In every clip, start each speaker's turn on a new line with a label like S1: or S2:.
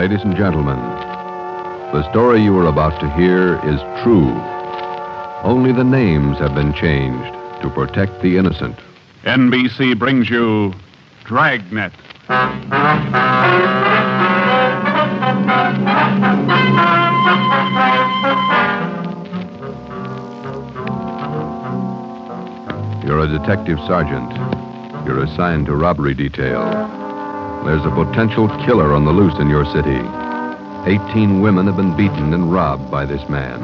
S1: Ladies and gentlemen, the story you are about to hear is true. Only the names have been changed to protect the innocent.
S2: NBC brings you Dragnet.
S1: You're a detective sergeant. You're assigned to robbery detail. There's a potential killer on the loose in your city. 18 women have been beaten and robbed by this man.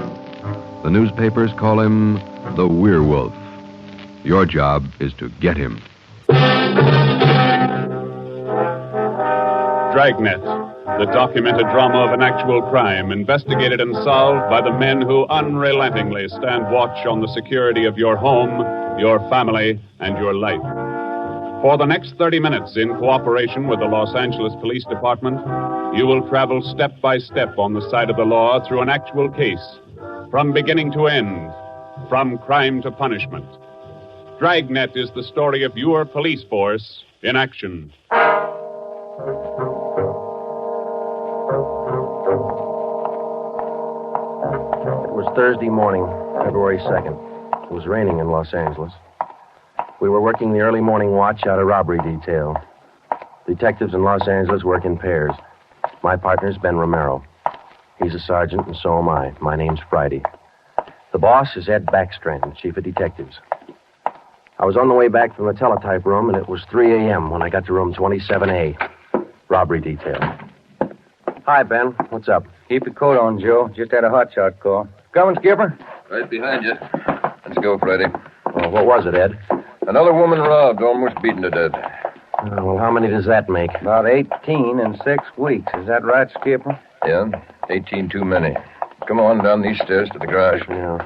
S1: The newspapers call him the Werewolf. Your job is to get him.
S2: Dragnet, the documented drama of an actual crime, investigated and solved by the men who unrelentingly stand watch on the security of your home, your family, and your life. For the next 30 minutes, in cooperation with the Los Angeles Police Department, you will travel step by step on the side of the law through an actual case, from beginning to end, from crime to punishment. Dragnet is the story of your police force in action.
S3: It was Thursday morning, February 2nd. It was raining in Los Angeles. We were working the early morning watch out of robbery detail. Detectives in Los Angeles work in pairs. My partner's Ben Romero. He's a sergeant, and so am I. My name's Friday. The boss is Ed Backstrand, chief of detectives. I was on the way back from the teletype room, and it was 3 a.m. when I got to room 27A, robbery detail. Hi, Ben. What's up?
S4: Keep your coat on, Joe. Just had a hotshot call. Coming, Skipper?
S5: Right behind you. Let's go, Friday.
S3: Well, what was it, Ed?
S5: Another woman robbed, almost beaten to death.
S3: Well, how many does that make?
S4: About 18 in 6 weeks. Is that right, Skipper?
S5: Yeah, 18 too many. Come on down these stairs to the garage.
S3: Yeah.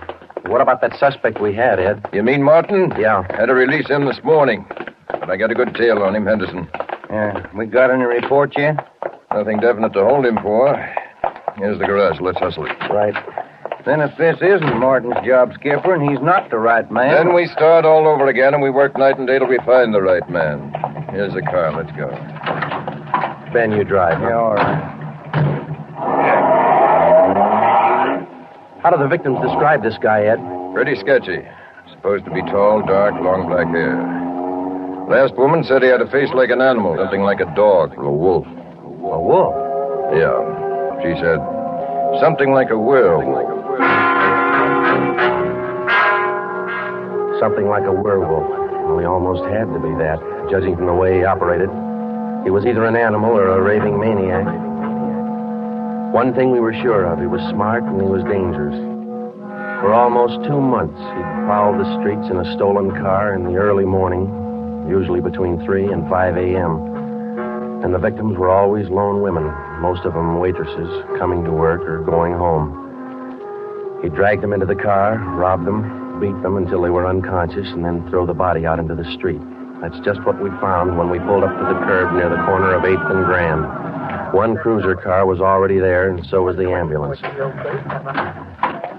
S3: What about that suspect we had, Ed?
S5: You mean Martin?
S3: Yeah.
S5: Had to release him this morning. But I got a good tail on him, Henderson.
S4: Yeah. We got any report yet?
S5: Nothing definite to hold him for. Here's the garage. Let's hustle it.
S3: Right.
S4: Then if this isn't Martin's job, Skipper, and he's not the right man...
S5: Then we start all over again, and we work night and day till we find the right man. Here's the car. Let's go.
S3: Ben, you drive.
S4: Yeah, all right.
S3: How do the victims describe this guy, Ed?
S5: Pretty sketchy. Supposed to be tall, dark, long black hair. Last woman said he had a face like an animal, something like a dog or a wolf.
S3: A wolf?
S5: Yeah. She said something like a werewolf.
S3: Something like a werewolf. Well, he almost had to be that, judging from the way he operated. He was either an animal or a raving maniac. One thing we were sure of, he was smart and he was dangerous. For almost 2 months, he'd prowled the streets in a stolen car in the early morning, usually between 3 and 5 a.m. And the victims were always lone women, most of them waitresses, coming to work or going home. He dragged them into the car, robbed them, beat them until they were unconscious, and then throw the body out into the street. That's just what we found when we pulled up to the curb near the corner of 8th and Grand. One cruiser car was already there, and so was the ambulance.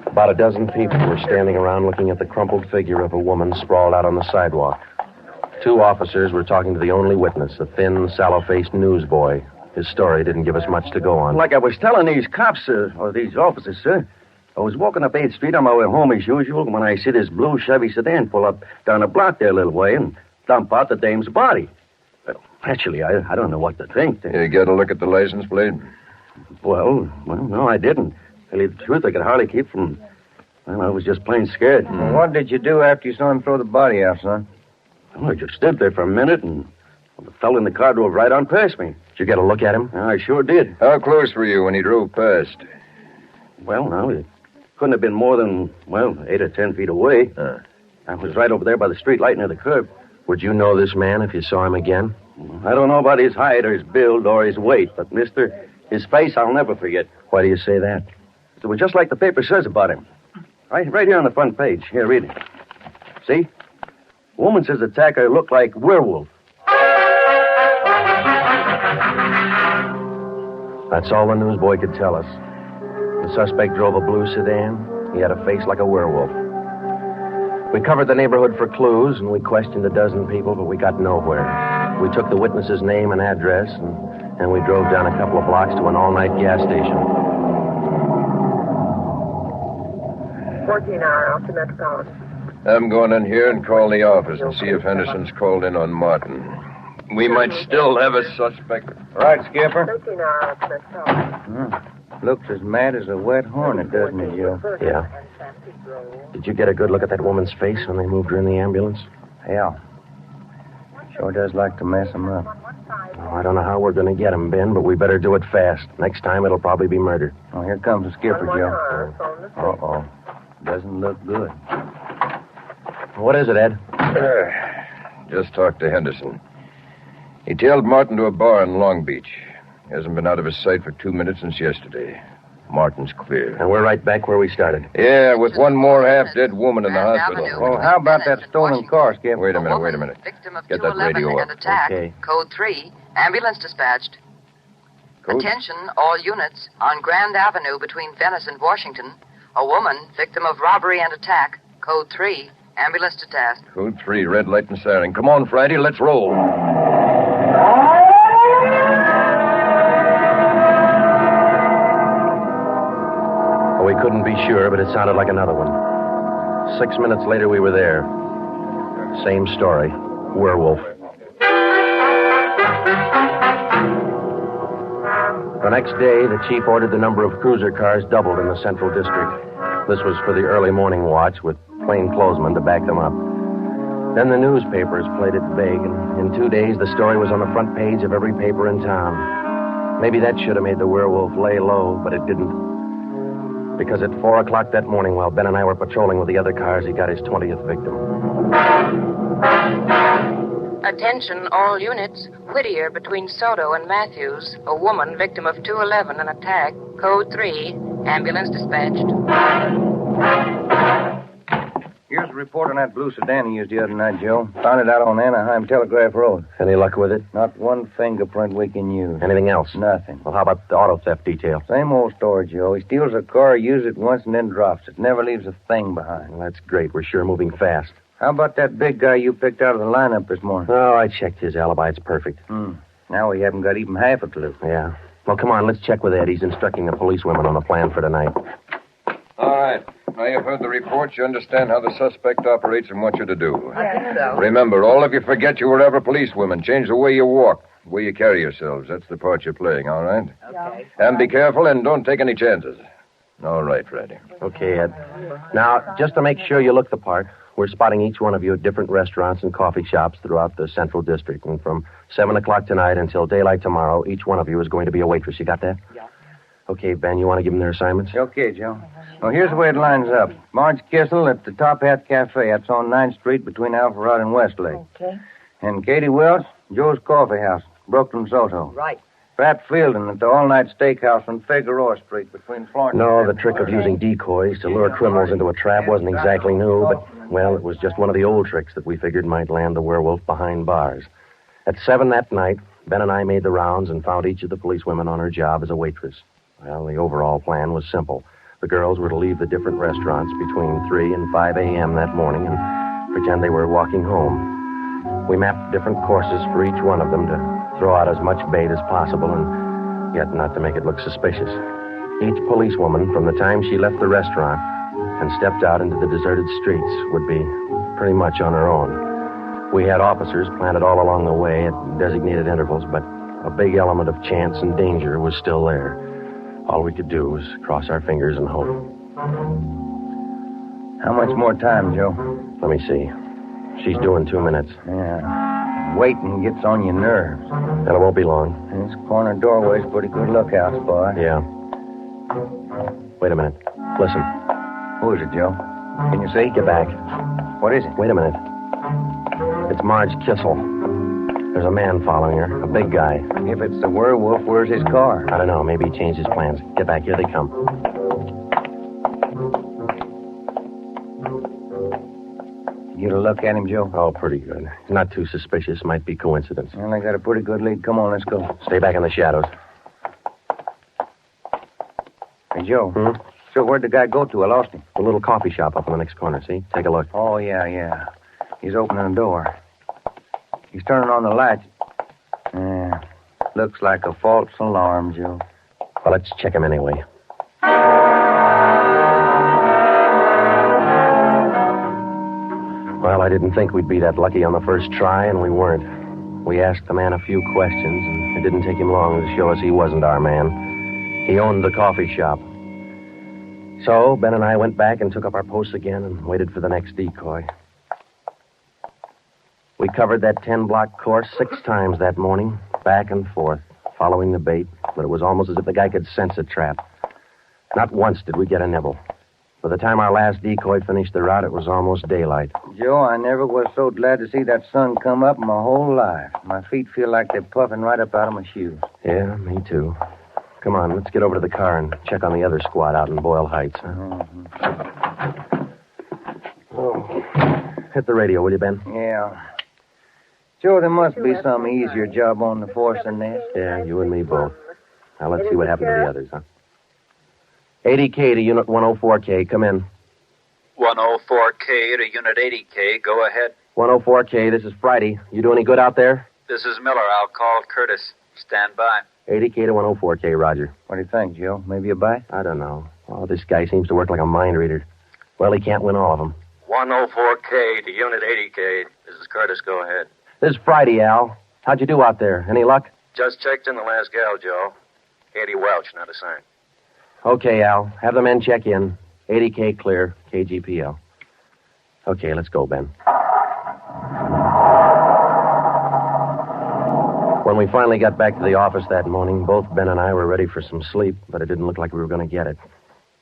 S3: About a dozen people were standing around looking at the crumpled figure of a woman sprawled out on the sidewalk. 2 officers were talking to the only witness, a thin, sallow-faced newsboy. His story didn't give us much to go on.
S4: Like I was telling these cops, or these officers, sir, I was walking up 8th Street on my way home as usual when I see this blue Chevy sedan pull up down the block there a little way and dump out the dame's body. Well, actually, I don't know what to think.
S5: You get a look at the license plate?
S4: Well, no, I didn't. Tell you the truth, I could hardly keep from... Well, I was just plain scared.
S5: Well,
S4: what did you do after you saw him throw the body out, son? Well, I just stood there for a minute, and the fellow in the car drove right on past me.
S3: Did you get a look at him?
S4: I sure did.
S5: How close were you when he drove past?
S4: Well, no, it couldn't have been more than, 8 or 10 feet away. I was right over there by the street light near the curb.
S3: Would you know this man if you saw him again?
S4: I don't know about his height or his build or his weight, but, mister, his face I'll never forget.
S3: Why do you say that?
S4: It was just like the paper says about him. Right here on the front page. Here, read it. See? The woman says the attacker looked like Werewolf.
S3: That's all the newsboy could tell us. The suspect drove a blue sedan. He had a face like a werewolf. We covered the neighborhood for clues, and we questioned a dozen people, but we got nowhere. We took the witness's name and address, and we drove down a couple of blocks to an all-night gas station.
S6: 14-hour off the Metropolitan.
S5: I'm going in here and call the office and see if Henderson's called in on Martin. We might still have a suspect.
S7: Right, Skipper.
S6: 13-hour off the Metropolitan.
S7: Looks as mad as a wet hornet, doesn't it, Joe?
S3: Yeah. Did you get a good look at that woman's face when they moved her in the ambulance?
S7: Yeah. Sure does like to mess him up.
S3: Oh, I don't know how we're going to get him, Ben, but we better do it fast. Next time, it'll probably be murder.
S7: Oh, here comes the skipper, Joe. Uh-oh. Doesn't look good.
S3: What is it, Ed?
S5: Just talked to Henderson. He tailed Martin to a bar in Long Beach. He hasn't been out of his sight for 2 minutes since yesterday. Martin's clear.
S3: And we're right back where we started.
S5: Yeah, with one more half-dead woman in the hospital.
S7: Well, how about that stolen car, Skipper?
S5: Wait a minute.
S8: Victim of
S5: Get that
S8: 211
S5: radio
S8: and
S5: up.
S8: attack.
S3: Okay.
S8: Code 3. Ambulance dispatched.
S5: Code?
S8: Attention, all units. On Grand Avenue between Venice and Washington. A woman, victim of robbery and attack. Code 3. Ambulance detached.
S5: Code 3, red light and siren. Come on, Friday, let's roll.
S3: Well, we couldn't be sure, but it sounded like another one. 6 minutes later, we were there. Same story. Werewolf. The next day, the chief ordered the number of cruiser cars doubled in the Central District. This was for the early morning watch, with plainclothesmen to back them up. Then the newspapers played it big, and in 2 days, the story was on the front page of every paper in town. Maybe that should have made the werewolf lay low, but it didn't. Because at 4 o'clock that morning, while Ben and I were patrolling with the other cars, he got his 20th victim.
S9: Attention, all units. Whittier between Soto and Matthews. A woman, victim of 211, an attack. Code 3. Ambulance dispatched.
S7: Here's a report on that blue sedan he used the other night, Joe. Found it out on Anaheim Telegraph Road.
S3: Any luck with it?
S7: Not one fingerprint we can use.
S3: Anything else?
S7: Nothing.
S3: Well, how about the auto theft detail?
S7: Same old story, Joe. He steals a car, uses it once, and then drops it. Never leaves a thing behind.
S3: Well, that's great. We're sure moving fast.
S7: How about that big guy you picked out of the lineup this morning?
S3: Oh, I checked his alibi. It's perfect.
S7: Now we haven't got even half a clue.
S3: Yeah. Well, come on, let's check with Ed. He's instructing the policewomen on the plan for tonight.
S5: All right. Now you've heard the report. You understand how the suspect operates and what you're to do.
S6: I think so.
S5: Remember, all of you forget you were ever policewomen. Change the way you walk, the way you carry yourselves. That's the part you're playing, all right?
S6: Okay.
S5: And be careful and don't take any chances. All right, Freddie.
S3: Okay, Ed. Now, just to make sure you look the part, we're spotting each one of you at different restaurants and coffee shops throughout the Central District. And from 7 o'clock tonight until daylight tomorrow, each one of you is going to be a waitress. You got that?
S6: Yeah.
S3: Okay, Ben, you want to give them their assignments?
S7: Okay, Joe. Well, here's the way it lines up. Marge Kissel at the Top Hat Cafe. That's on 9th Street between Alpharad and Westlake.
S6: Okay.
S7: And Katie Welch, Joe's Coffee House, Brooklyn, Soto.
S6: Right.
S7: Pat Fielding at the All-Night Steakhouse on Figueroa Street between Florence
S3: No, the trick of using decoys to lure criminals into a trap wasn't exactly new, but, well, it was just one of the old tricks that we figured might land the werewolf behind bars. At 7 that night, Ben and I made the rounds and found each of the policewomen on her job as a waitress. Well, the overall plan was simple. The girls were to leave the different restaurants between 3 and 5 a.m. that morning and pretend they were walking home. We mapped different courses for each one of them to throw out as much bait as possible and yet not to make it look suspicious. Each policewoman, from the time she left the restaurant and stepped out into the deserted streets, would be pretty much on her own. We had officers planted all along the way at designated intervals, but a big element of chance and danger was still there. All we could do was cross our fingers and hope.
S7: How much more time, Joe?
S3: Let me see. She's due in 2 minutes.
S7: Yeah. Waiting gets on your nerves.
S3: And it won't be long.
S7: This corner doorway's pretty good lookout spot.
S3: Yeah. Wait a minute. Listen.
S7: Who is it, Joe? Can you see?
S3: Get back.
S7: What is it?
S3: Wait a minute. It's Marge Kissel. There's a man following her, a big guy.
S7: If it's the werewolf, where's his car?
S3: I don't know. Maybe he changed his plans. Get back. Here they come.
S7: You get a look at him, Joe?
S3: Oh, pretty good. Not too suspicious. Might be coincidence.
S7: Well, I got a pretty good lead. Come on, let's go.
S3: Stay back in the shadows.
S7: Hey, Joe.
S3: Hmm?
S7: So where'd the guy go to? I lost him.
S3: The little coffee shop up in the next corner, see? Take a look.
S7: Oh, yeah. He's opening the door. He's turning on the lights. Looks like a false alarm, Joe.
S3: Well, let's check him anyway. Well, I didn't think we'd be that lucky on the first try, and we weren't. We asked the man a few questions, and it didn't take him long to show us he wasn't our man. He owned the coffee shop. So, Ben and I went back and took up our posts again and waited for the next decoy. We covered that 10-block course 6 times that morning, back and forth, following the bait, but it was almost as if the guy could sense a trap. Not once did we get a nibble. By the time our last decoy finished the route, it was almost daylight.
S7: Joe, I never was so glad to see that sun come up in my whole life. My feet feel like they're puffing right up out of my shoes.
S3: Yeah, me too. Come on, let's get over to the car and check on the other squad out in Boyle Heights. Huh?
S7: Mm-hmm.
S3: Oh. Hit the radio, will you, Ben?
S7: Yeah. Joe, there must be some easier job on the force than this.
S3: Yeah, you and me both. Now, let's see what happened to the others, huh? 80K to Unit 104K. Come in.
S10: 104K to Unit 80K. Go ahead.
S3: 104K, this is Friday. You do any good out there?
S10: This is Miller. I'll call Curtis. Stand by.
S3: 80K to 104K, Roger.
S7: What do you think, Joe? Maybe a bite?
S3: I don't know. Oh, this guy seems to work like a mind reader. Well, he can't win all of them.
S11: 104K to Unit 80K. This is Curtis. Go ahead.
S3: This is Friday, Al. How'd you do out there? Any luck?
S11: Just checked in the last gal, Joe. Katie Welch, not a sign.
S3: Okay, Al. Have the men check in. 80K clear. KGPL. Okay, let's go, Ben. When we finally got back to the office that morning, both Ben and I were ready for some sleep, but it didn't look like we were going to get it.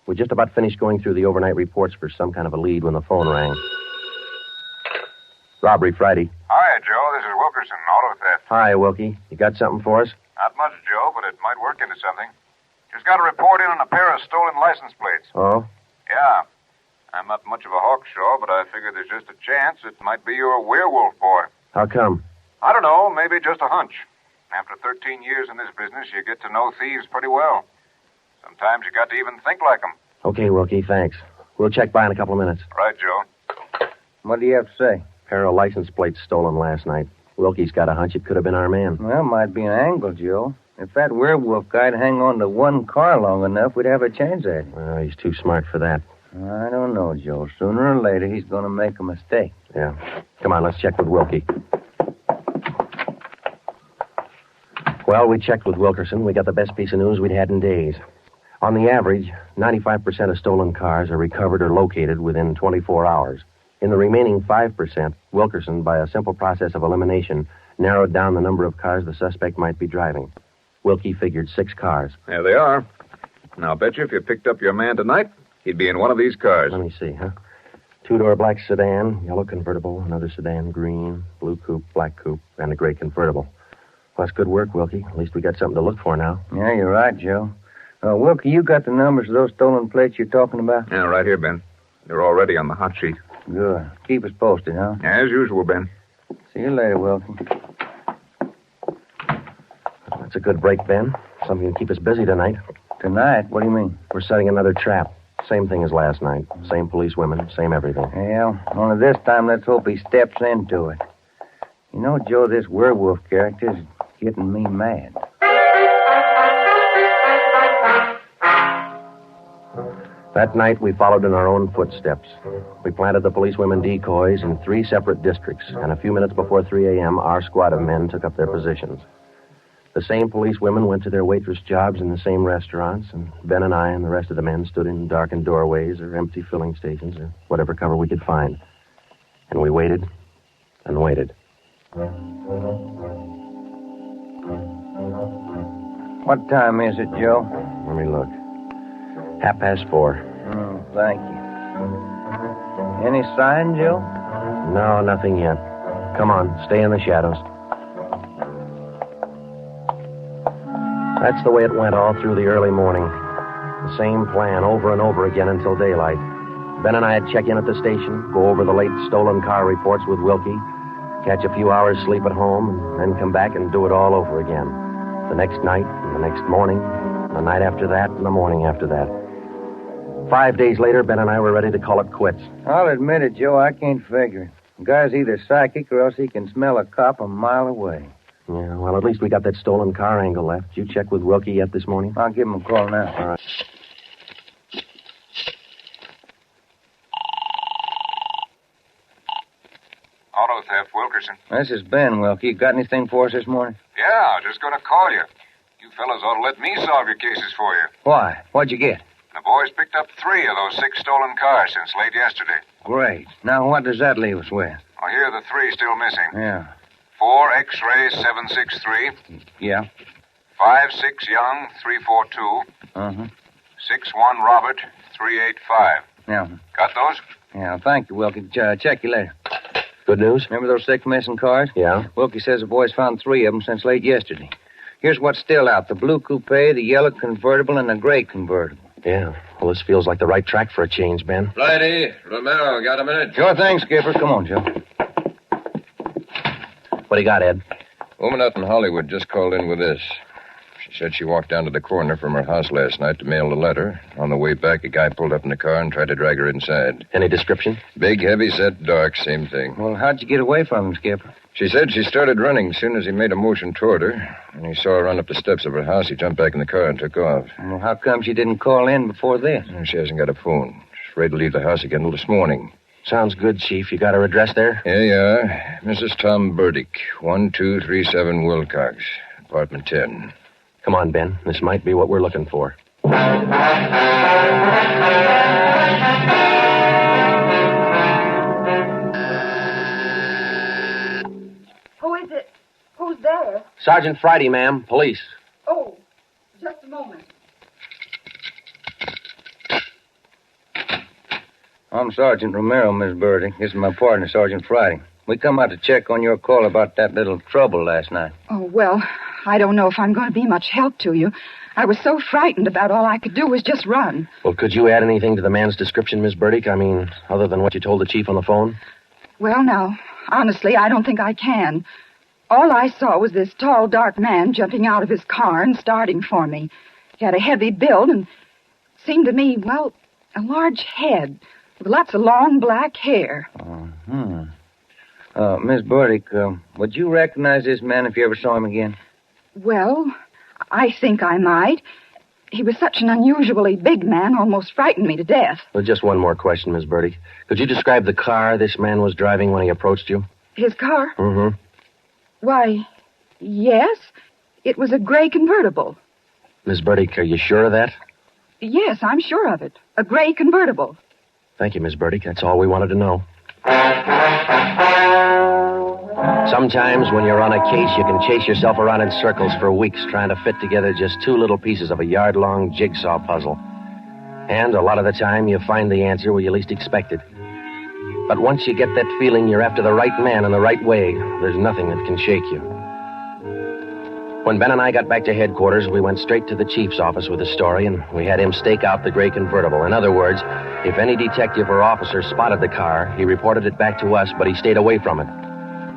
S3: We just about finished going through the overnight reports for some kind of a lead when the phone rang. Robbery Friday.
S12: Hi, Joe. This is Wilkerson, auto theft.
S3: Hi, Wilkie. You got something for us?
S12: Not much, Joe, but it might work into something. Just got a report in on a pair of stolen license plates.
S3: Oh?
S12: Yeah. I'm not much of a hawkshaw, but I figure there's just a chance it might be your werewolf boy.
S3: How come?
S12: I don't know. Maybe just a hunch. After 13 years in this business, you get to know thieves pretty well. Sometimes you got to even think like them.
S3: Okay, Wilkie, thanks. We'll check by in a couple of minutes.
S12: Right, Joe.
S7: What do you have to say?
S3: Pair of license plates stolen last night. Wilkie's got a hunch it could have been our man.
S7: Well, might be an angle, Joe. If that werewolf guy'd hang on to one car long enough, we'd have a chance at him.
S3: Well, he's too smart for that.
S7: I don't know, Joe. Sooner or later, he's going to make a mistake.
S3: Yeah. Come on, let's check with Wilkie. Well, we checked with Wilkerson. We got the best piece of news we'd had in days. On the average, 95% of stolen cars are recovered or located within 24 hours. In the remaining 5%, Wilkerson, by a simple process of elimination, narrowed down the number of cars the suspect might be driving. Wilkie figured 6 cars.
S5: There they are. Now, I'll bet you if you picked up your man tonight, he'd be in one of these cars.
S3: Let me see, huh? 2-door black sedan, yellow convertible, another sedan, green, blue coupe, black coupe, and a gray convertible. Well, that's good work, Wilkie. At least we got something to look for now.
S7: Yeah, you're right, Joe. Wilkie, you got the numbers of those stolen plates you're talking about?
S5: Yeah, right here, Ben. They're already on the hot sheet.
S7: Good. Keep us posted, huh?
S5: As usual, Ben.
S7: See you later, Wilkie.
S3: That's a good break, Ben. Something to keep us busy tonight.
S7: Tonight? What do you mean?
S3: We're setting another trap. Same thing as last night. Same police women, same everything.
S7: Yeah, only this time let's hope he steps into it. You know, Joe, this werewolf character's getting me mad.
S3: That night, we followed in our own footsteps. We planted the policewomen decoys in 3 separate districts, and a few minutes before 3 a.m., our squad of men took up their positions. The same policewomen went to their waitress jobs in the same restaurants, and Ben and I and the rest of the men stood in darkened doorways or empty filling stations or whatever cover we could find. And we waited and waited.
S7: What time is it, Joe?
S3: Let me look. 4:30.
S7: Oh, thank you. Any sign, Joe?
S3: No, nothing yet. Come on, stay in the shadows. That's the way it went all through the early morning. The same plan over and over again until daylight. Ben and I'd check in at the station, go over the late stolen car reports with Wilkie, catch a few hours sleep at home, and then come back and do it all over again. The next night, and the next morning, and the night after that, and the morning after that. 5 days later, Ben and I were ready to call it quits.
S7: I'll admit it, Joe, I can't figure it. The guy's either psychic or else he can smell a cop a mile away.
S3: Yeah, well, at least we got that stolen car angle left. Did you check with Wilkie yet this morning?
S7: I'll give him a call now.
S3: All right.
S12: Auto theft, Wilkerson.
S7: This is Ben, Wilkie. Got anything for us this morning?
S12: Yeah, just going to call you. You fellas ought to let me solve your cases for you.
S7: Why? What'd you get?
S12: The boys picked up 3 of those 6 stolen cars since late yesterday.
S7: Great. Now, what does that leave us with?
S12: Well, here are the 3 still missing.
S7: Yeah.
S12: 4 X-ray 763.
S7: Yeah.
S12: 5-6 Young 342.
S7: Uh-huh.
S12: 6-1 Robert 385.
S7: Yeah.
S12: Got those?
S7: Yeah, thank you, Wilkie. Check you later.
S3: Good news?
S7: Remember those 6 missing cars?
S3: Yeah.
S7: Wilkie says the boys found 3 of them since late yesterday. Here's what's still out. The blue coupe, the yellow convertible, and the gray convertible.
S3: Yeah. Well, this feels like the right track for a change, Ben.
S5: Flighty, Romero, got a minute?
S7: Sure thing, Skipper. Come on, Joe.
S3: What do you got, Ed?
S5: Woman out in Hollywood just called in with this. She said she walked down to the corner from her house last night to mail a letter. On the way back, a guy pulled up in the car and tried to drag her inside.
S3: Any description?
S5: Big, heavy-set, dark, same thing.
S7: Well, how'd you get away from him, Skipper?
S5: She said she started running as soon as he made a motion toward her. And he saw her run up the steps of her house. He jumped back in the car and took off.
S7: Well, how come she didn't call in before this?
S5: She hasn't got a phone. She's afraid to leave the house again till this morning.
S3: Sounds good, Chief. You got her address there?
S5: Here you are. Mrs. Tom Burdick, 1237 Wilcox, apartment 10.
S3: Come on, Ben. This might be what we're looking for.
S13: Who is it? Who's there?
S3: Sergeant Friday, ma'am. Police.
S13: Oh, just a moment.
S7: I'm Sergeant Romero, Miss Burdick. This is my partner, Sergeant Friday. We come out to check on your call about that little trouble last night.
S13: Oh, well, I don't know if I'm going to be much help to you. I was so frightened about all I could do was just run.
S3: Well, could you add anything to the man's description, Miss Burdick? I mean, other than what you told the chief on the phone?
S13: Well, now, honestly, I don't think I can. All I saw was this tall, dark man jumping out of his car and starting for me. He had a heavy build and seemed to me, well, a large head with lots of long black hair.
S7: Miss Burdick, would you recognize this man if you ever saw him again?
S13: Well, I think I might. He was such an unusually big man, almost frightened me to death.
S3: Well, just one more question, Miss Burdick. Could you describe the car this man was driving when he approached you?
S13: His car?
S3: Mm-hmm.
S13: Why, yes. It was a gray convertible.
S3: Miss Burdick, are you sure of that?
S13: Yes, I'm sure of it. A gray convertible.
S3: Thank you, Miss Burdick. That's all we wanted to know. Sometimes when you're on a case, you can chase yourself around in circles for weeks trying to fit together just 2 little pieces of a yard-long jigsaw puzzle. And a lot of the time, you find the answer where you least expect it. But once you get that feeling you're after the right man in the right way, there's nothing that can shake you. When Ben and I got back to headquarters, we went straight to the chief's office with the story, and we had him stake out the gray convertible. In other words, if any detective or officer spotted the car, he reported it back to us, but he stayed away from it.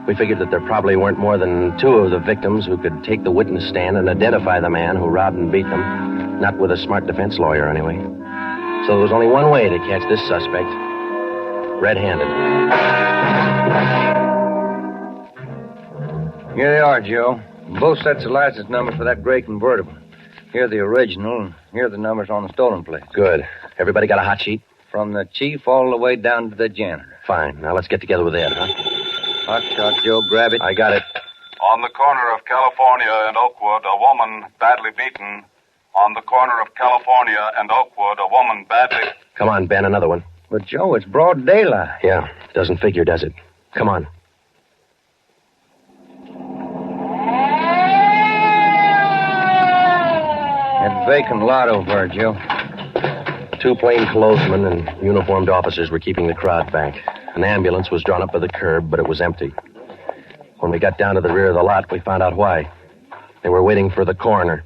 S3: We figured that there probably weren't more than 2 of the victims who could take the witness stand and identify the man who robbed and beat them. Not with a smart defense lawyer, anyway. So there was only one way to catch this suspect. Red-handed.
S7: Here they are, Joe. Both sets of license numbers for that gray convertible. Here are the original, and here are the numbers on the stolen plate.
S3: Good. Everybody got a hot sheet?
S7: From the chief all the way down to the janitor.
S3: Fine. Now let's get together with Ed, huh?
S7: Hot shot, Joe. Grab it.
S3: I got it.
S12: On the corner of California and Oakwood, a woman badly beaten. On the corner of California and Oakwood, a woman badly...
S3: Come on, Ben, another one.
S7: But, Joe, it's broad daylight.
S3: Yeah, doesn't figure, does it? Come on.
S7: That vacant lot over there, Joe.
S3: 2 plainclothesmen and uniformed officers were keeping the crowd back. An ambulance was drawn up by the curb, but it was empty. When we got down to the rear of the lot, we found out why. They were waiting for the coroner.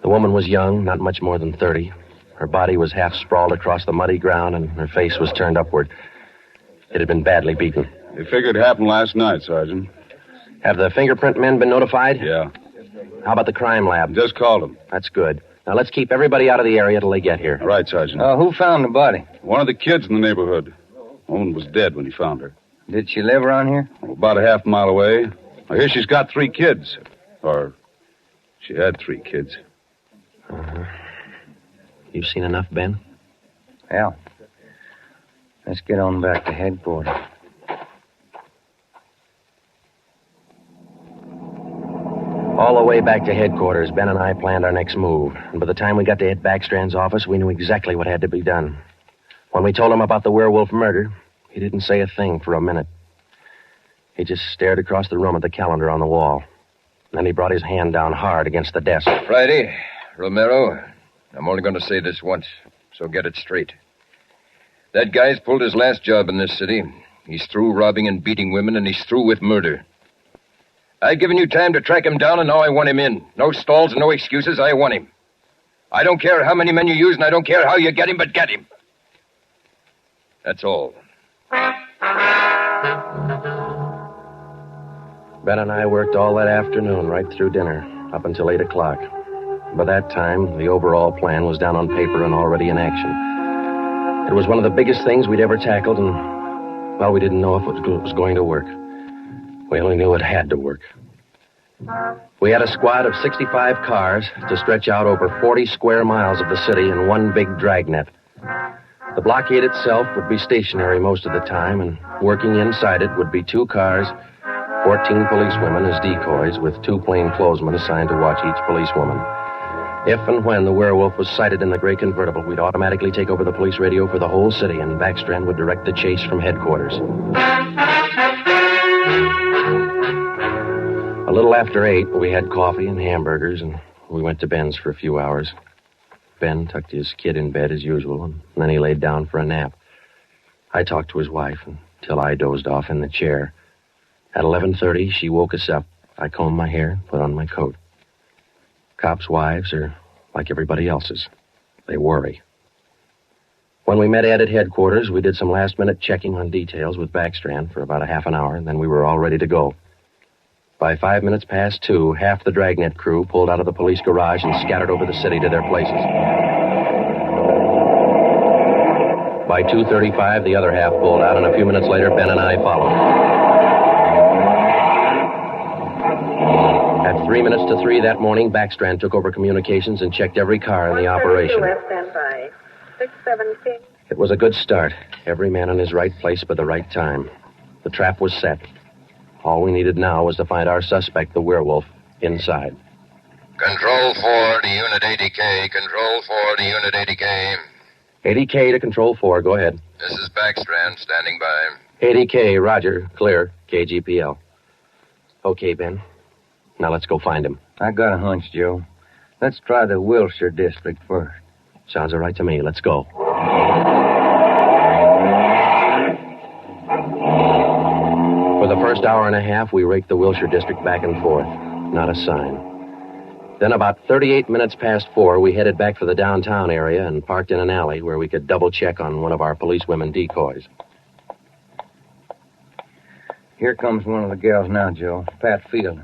S3: The woman was young, not much more than 30. Her body was half sprawled across the muddy ground, and her face was turned upward. It had been badly beaten.
S14: They figured it happened last night, Sergeant.
S3: Have the fingerprint men been notified?
S14: Yeah.
S3: How about the crime lab?
S14: Just called them.
S3: That's good. Now, let's keep everybody out of the area till they get here.
S14: Right, Sergeant.
S7: Who found the body?
S14: One of the kids in the neighborhood. The woman was dead when he found her.
S7: Did she live around here?
S14: About a half mile away. I hear she's got 3 kids. Or she had 3 kids.
S3: You seen enough, Ben?
S7: Yeah. Let's get on back to headquarters.
S3: All the way back to headquarters, Ben and I planned our next move. And by the time we got to Ed Backstrand's office, we knew exactly what had to be done. When we told him about the Werewolf murder, he didn't say a thing for a minute. He just stared across the room at the calendar on the wall. Then he brought his hand down hard against the desk.
S5: Friday, Romero, I'm only going to say this once, so get it straight. That guy's pulled his last job in this city. He's through robbing and beating women, and he's through with murder. I've given you time to track him down, and now I want him in. No stalls and no excuses. I want him. I don't care how many men you use, and I don't care how you get him, but get him. That's all.
S3: Ben and I worked all that afternoon, right through dinner, up until 8 o'clock. By that time, the overall plan was down on paper and already in action. It was one of the biggest things we'd ever tackled, and, well, we didn't know if it was going to work. We only knew it had to work. We had a squad of 65 cars to stretch out over 40 square miles of the city in one big dragnet. The blockade itself would be stationary most of the time, and working inside it would be 2 cars, 14 policewomen as decoys, with 2 plainclothesmen assigned to watch each policewoman. If and when the Werewolf was sighted in the gray convertible, we'd automatically take over the police radio for the whole city, and Backstrand would direct the chase from headquarters. A little after 8, we had coffee and hamburgers, and we went to Ben's for a few hours. Ben tucked his kid in bed as usual, and then he laid down for a nap. I talked to his wife until I dozed off in the chair. At 11:30, she woke us up. I combed my hair, put on my coat. Cops' wives are like everybody else's. They worry. When we met Ed at headquarters, we did some last-minute checking on details with Backstrand for about a half an hour, and then we were all ready to go. By 5 minutes past 2, half the Dragnet crew pulled out of the police garage and scattered over the city to their places. By 2:35, the other half pulled out, and a few minutes later, Ben and I followed. At 3 minutes to 3 that morning, Backstrand took over communications and checked every car in the operation.
S6: Stand by. 617.
S3: It was a good start. Every man in his right place by the right time. The trap was set. All we needed now was to find our suspect, the Werewolf, inside.
S5: Control 4 to Unit 80K. Control 4 to Unit 80K.
S3: 80K to Control 4. Go ahead.
S5: This is Backstrand, standing by.
S3: 80K, roger. Clear. KGPL. Okay, Ben. Now let's go find him.
S7: I got a hunch, Joe. Let's try the Wilshire district first.
S3: Sounds all right to me. Let's go. For the first hour and a half, we raked the Wilshire district back and forth. Not a sign. Then about 38 minutes past 4, we headed back for the downtown area and parked in an alley where we could double-check on one of our policewomen decoys.
S7: Here comes one of the gals now, Joe. Pat Fielding.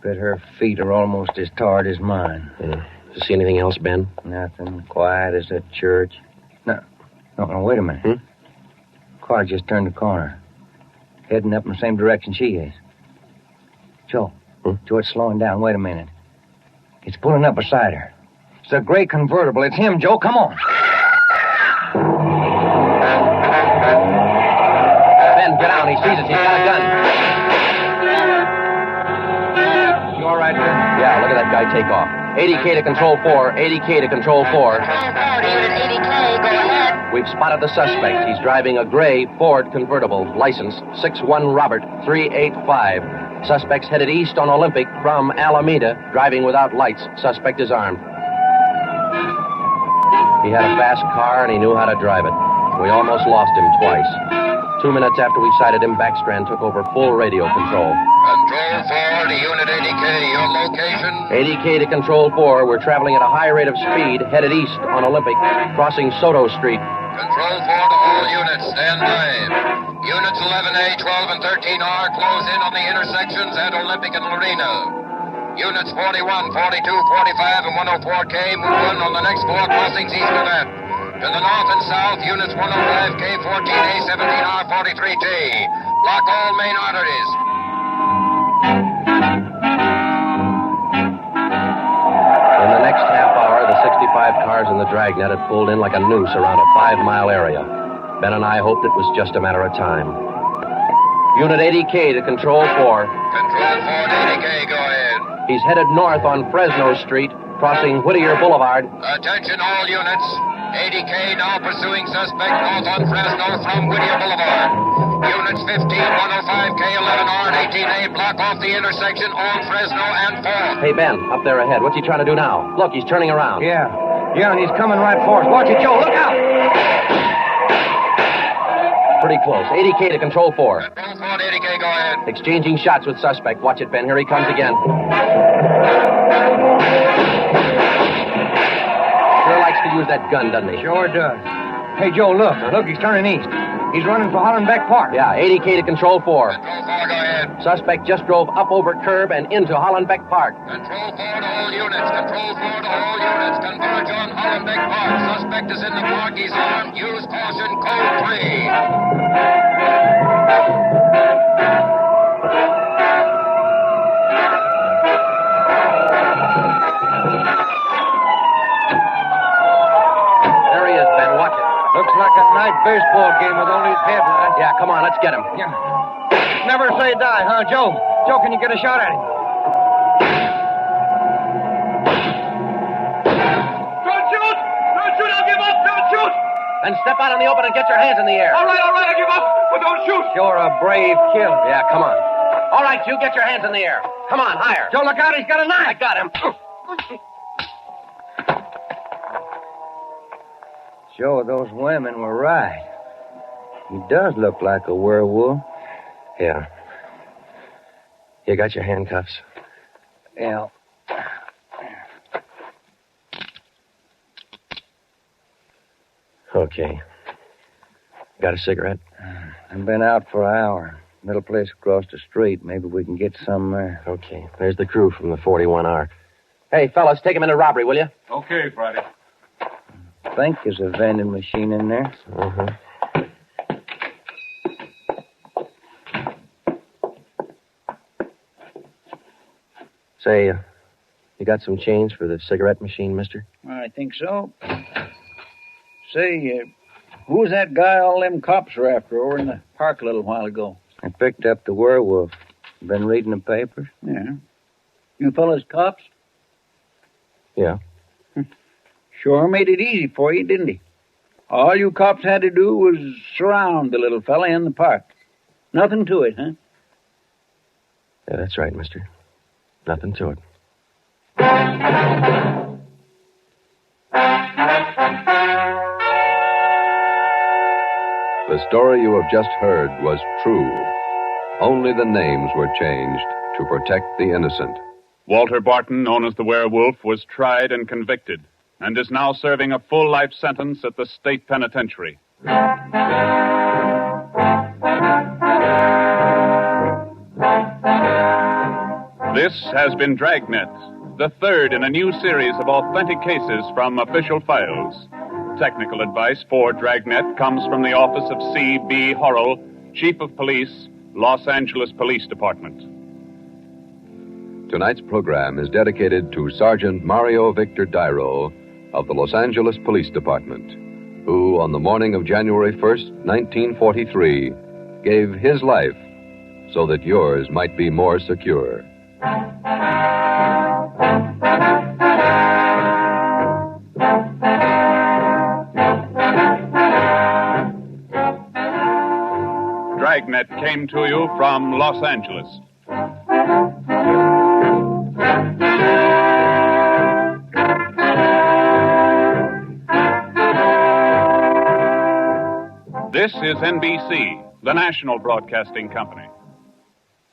S7: Bet her feet are almost as tarred as mine.
S3: See anything else, Ben?
S7: Nothing. Quiet as a church. No, wait a minute. Car just turned the corner. Heading up in the same direction she is. Joe. Joe, it's slowing down. Wait a minute. It's pulling up beside her. It's a gray convertible. It's him, Joe. Come on.
S3: Ben, get out. He sees us. He's got a gun. You all right, Ben? Yeah, look at that guy take off. 80K to Control 4. 80K to Control 4.
S9: Unit 80K, go ahead.
S3: We've spotted the suspect. He's driving a gray Ford convertible, license 61 Robert 385. Suspect's headed east on Olympic from Alameda, driving without lights. Suspect is armed. He had a fast car and he knew how to drive it. We almost lost him twice. 2 minutes after we sighted him, Backstrand took over full radio control.
S5: Control 4 to Unit 80K. Your location?
S3: 80K to Control 4. We're traveling at a high rate of speed, headed east on Olympic, crossing Soto Street.
S5: Control 4 to all units. Stand by. Units 11A, 12, and 13R close in on the intersections at Olympic and Lorena. Units 41, 42, 45, and 104K move on the next 4 crossings east of that. To the north and south, units 105K, 14A, 17R, 43T. Block all main arteries.
S3: cars in the Dragnet had pulled in like a noose around a 5-mile area. Ben and I hoped it was just a matter of time. Unit 80K to Control 4.
S5: Control 4 to 80K, go ahead.
S3: He's headed north on Fresno Street, crossing Whittier Boulevard.
S5: Attention all units. 80K now pursuing suspect north on Fresno from Whittier Boulevard. Units 15, 105K, 11R, and 18A block off the intersection on Fresno and 4.
S3: Hey, Ben, up there ahead. What's he trying to do now? Look, he's turning around.
S7: Yeah, and he's coming right for us. Watch it, Joe. Look out!
S3: Pretty close. 80K to Control 4.
S5: Control 4 to 80K, go ahead.
S3: Exchanging shots with suspect. Watch it, Ben. Here he comes again. Sure likes to use that gun, doesn't he?
S7: Sure does. Hey, Joe, look. Look, he's turning east. He's running for Hollenbeck Park.
S3: Yeah, 80K to Control 4.
S5: Control 4, go ahead.
S3: Suspect just drove up over curb and into Hollenbeck Park.
S5: Control 4 to all units. Control 4 to all units. Converge on Hollenbeck Park. Suspect is in the park. He's armed. Use caution. Code 3.
S3: There he is, Ben. Watch it.
S7: Looks like a night baseball game with only headlights.
S3: Yeah, come on. Let's get him.
S7: Yeah. Never say die, huh, Joe? Joe, can you get a shot at him?
S15: Don't shoot! Don't shoot! I'll give up! Don't shoot!
S3: Then step out in the open and get your hands in the air.
S15: All right, I give up, but don't shoot!
S7: You're a brave killer.
S3: Yeah, come on. All right, you get your hands in the air. Come on, higher.
S7: Joe, look out, he's got a knife.
S3: I got him.
S7: Joe, those women were right. He does look like a werewolf.
S3: Yeah. You got your handcuffs?
S7: Yeah.
S3: Okay. Got a cigarette?
S7: I've been out for an hour. Little place across the street. Maybe we can get some there.
S3: Okay. There's the crew from the 41R. Hey, fellas, take him into robbery, will you?
S12: Okay, Friday.
S7: I think there's a vending machine in there.
S3: Uh-huh. Say, you got some change for the cigarette machine, mister?
S16: I think so. Say, who was that guy all them cops were after over in the park a little while ago?
S7: I picked up the werewolf. Been reading the papers?
S16: Yeah. You fellas cops?
S3: Yeah.
S16: Sure made it easy for you, didn't he? All you cops had to do was surround the little fella in the park. Nothing to it, huh?
S3: Yeah, that's right, mister. Nothing to it.
S1: The story you have just heard was true. Only the names were changed to protect the innocent.
S2: Walter Barton, known as the Werewolf, was tried and convicted and is now serving a full life sentence at the state penitentiary. This has been Dragnet, the third in a new series of authentic cases from official files. Technical advice for Dragnet comes from the office of C.B. Horrell, Chief of Police, Los Angeles Police Department.
S1: Tonight's program is dedicated to Sergeant Mario Victor Dairo of the Los Angeles Police Department, who, on the morning of January 1st, 1943, gave his life so that yours might be more secure.
S2: Dragnet came to you from Los Angeles. This is NBC, the national broadcasting company.